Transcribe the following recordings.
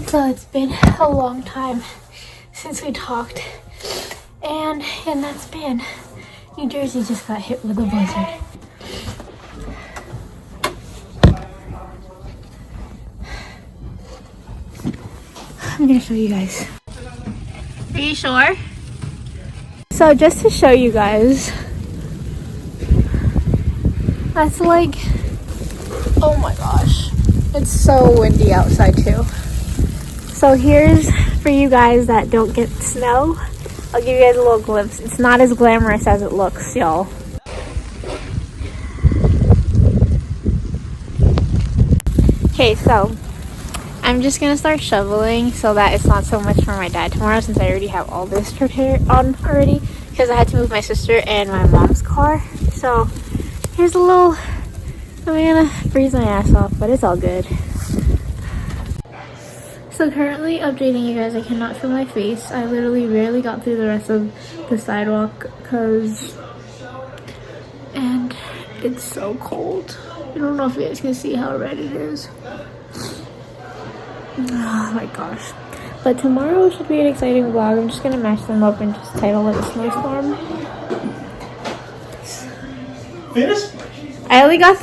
So it's been a long time since we talked, and in that span, New Jersey just got hit with a blizzard. I'm gonna show you guys. Are you sure? So just to show you guys, that's like, oh my gosh, it's so windy outside too. So here's for you guys that don't get snow, I'll give you guys a little glimpse. It's not as glamorous as it looks, y'all. Okay, so I'm just gonna start shoveling so that it's not so much for my dad tomorrow, since I already have all this prepared on already, because I had to move my sister and my mom's car. So here's a little, I'm gonna freeze my ass off, but it's all good. So currently updating you guys, I cannot feel my face. I literally barely got through the rest of the sidewalk and it's so cold. I don't know if you guys can see how red it is. Oh my gosh. But tomorrow should be an exciting vlog. I'm just gonna match them up and just title it a snowstorm. Finish? I only got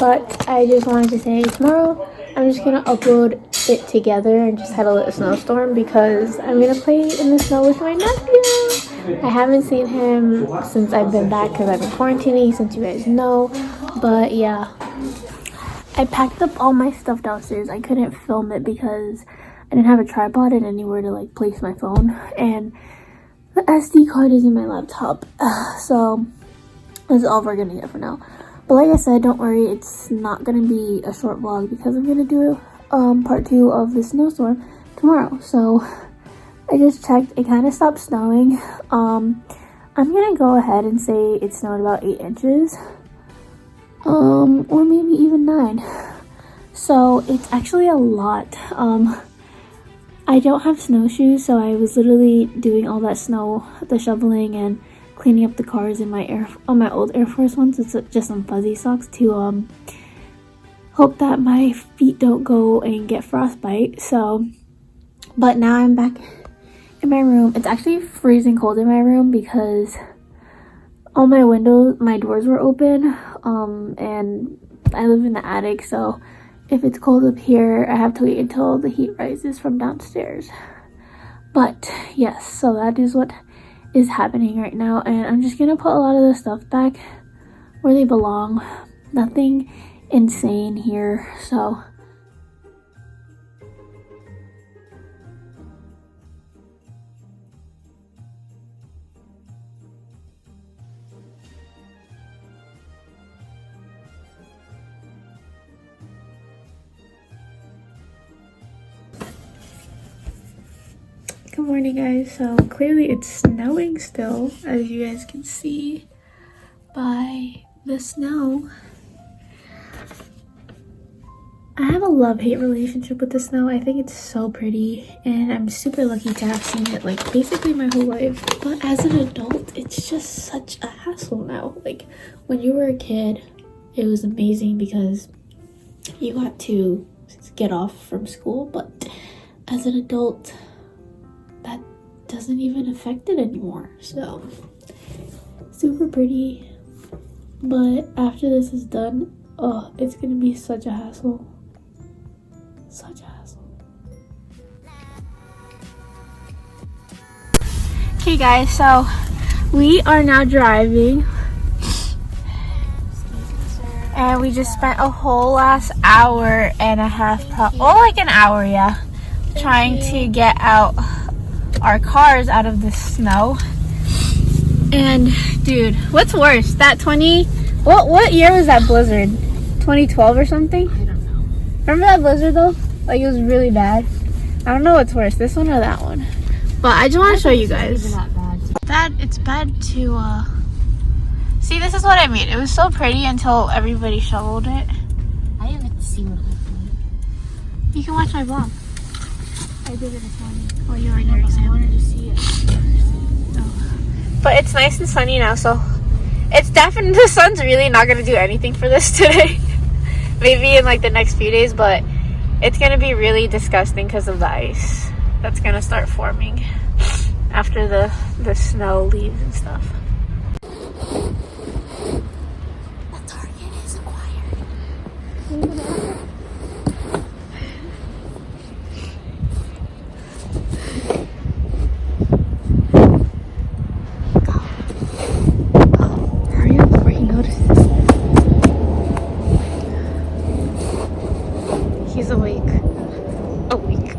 but I just wanted to say tomorrow I'm just gonna upload it together and just title it a snowstorm, because I'm gonna play in the snow with my nephew. I haven't seen him since I've been back because I've been quarantining, since you guys know. But yeah, I packed up all my stuff downstairs. I couldn't film it because I didn't have a tripod and anywhere to like place my phone, and the SD card is in my laptop. So that's all we're gonna get for now. But like I said, don't worry, it's not gonna be a short vlog because I'm gonna do part 2 of the snowstorm tomorrow. So I just checked, it kind of stopped snowing. I'm gonna go ahead and say it snowed about 8 inches, or maybe even 9. So it's actually a lot. I don't have snowshoes, so I was literally doing all that snow, the shoveling and cleaning up the cars in my old Air Force Ones. It's just some fuzzy socks to hope that my feet don't go and get frostbite. So, but now I'm back in my room. It's actually freezing cold in my room because all my windows, my doors were open, and I live in the attic, so if it's cold up here, I have to wait until the heat rises from downstairs. But yes, so that is what is happening right now, and I'm just gonna put a lot of the stuff back where they belong. Nothing insane here. So good morning, guys. So clearly it's snowing still, as you guys can see by the snow. I have a love-hate relationship with the snow. I think it's so pretty, and I'm super lucky to have seen it like basically my whole life. But as an adult, it's just such a hassle now. Like when you were a kid, it was amazing because you got to get off from school, but as an adult, that doesn't even affect it anymore. So super pretty, but after this is done, oh, it's gonna be such a hassle. Such a hassle. Okay guys, so we are now driving and we just spent a whole last hour and a half, like an hour, yeah, trying to get out our cars out of the snow. And dude, what's worse, that what year was that blizzard? 2012 or something? I don't know. Remember that blizzard though? Like it was really bad. I don't know what's worse, this one or that one. But I just want to show you guys. It's bad to see, this is what I mean. It was so pretty until everybody shoveled it. I didn't get to see what happened. You can watch my vlog. I did it this morning. Oh, you were in I your exam. wanted to see it. Oh. But it's nice and sunny now, so it's definitely, the sun's really not gonna do anything for this today. Maybe in like the next few days, but It's gonna be really disgusting because of the ice that's gonna start forming after the snow leaves and stuff. The target is acquired. Hurry up before he notices. He's awake. Awake.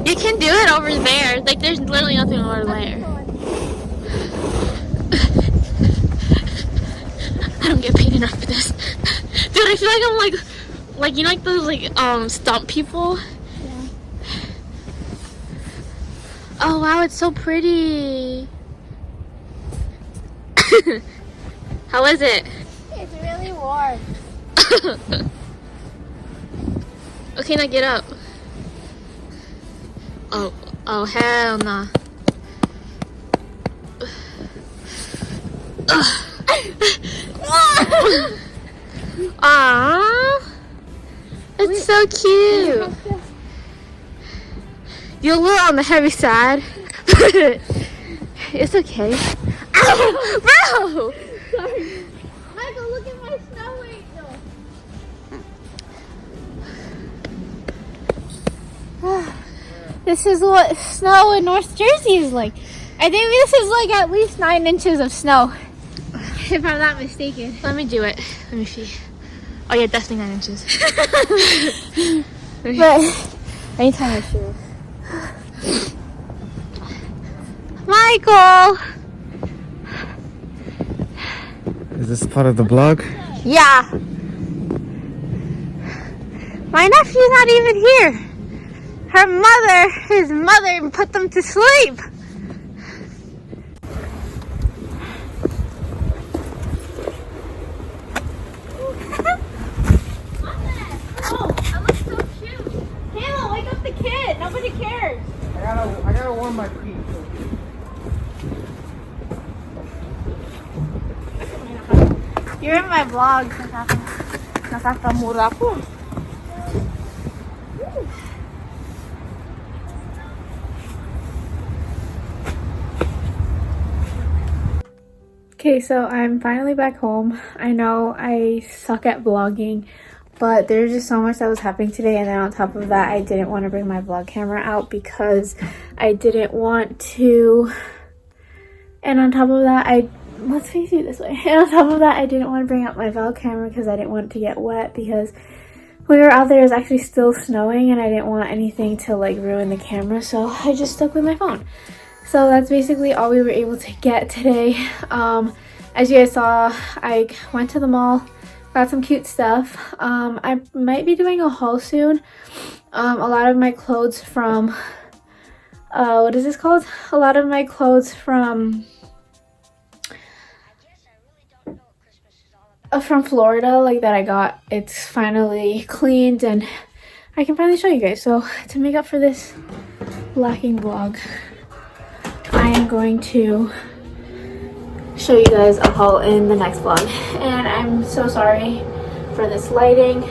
You can do it over there. Like, there's literally nothing over there. I don't get paid enough for this. Dude, I feel like I'm like you know, like those stunt people. Yeah. Oh wow, it's so pretty. How is it? It's really warm. Okay, now get up. Oh hell nah. Aww, it's so cute. You're a little on the heavy side. It's okay. Ow, bro! Sorry. Michael, look at my snow angel. This is what snow in North Jersey is like. I think this is like at least 9 inches of snow, if I'm not mistaken. Let me do it. Let me see. Oh yeah, definitely 9 inches. But anytime I shoot. Michael! Is this part of the vlog? Yeah. My nephew's not even here. His mother put them to sleep. Oh, I look so cute. Kayla, wake up the kid. Nobody cares. I gotta warm my feet. You're in my vlog. Nakakamura ko. Okay, so I'm finally back home. I know I suck at vlogging, but there's just so much that was happening today, and then on top of that, I didn't want to bring my vlog camera out because I didn't want to, and on top of that, let's face it this way, and on top of that, I didn't want to bring out my vlog camera because I didn't want it to get wet, because when we were out there, it was actually still snowing, and I didn't want anything to like ruin the camera, so I just stuck with my phone. So that's basically all we were able to get today. As you guys saw, I went to the mall, got some cute stuff. I might be doing a haul soon. A lot of my clothes from, what is this called? A lot of my clothes from Florida, like that I got, it's finally cleaned and I can finally show you guys. So to make up for this lacking vlog, I am going to show you guys a haul in the next vlog. And I'm so sorry for this lighting.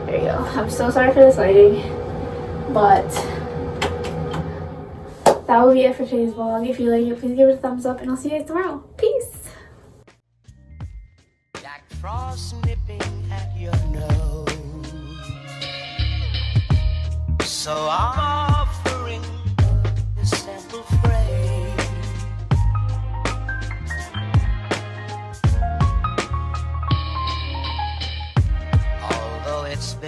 There you go. I'm so sorry for this lighting, but that will be it for today's vlog. If you like it, please give it a thumbs up, and I'll see you guys tomorrow. Peace. Like frost nipping at your nose. So I'm offering this simple phrase. Although it's been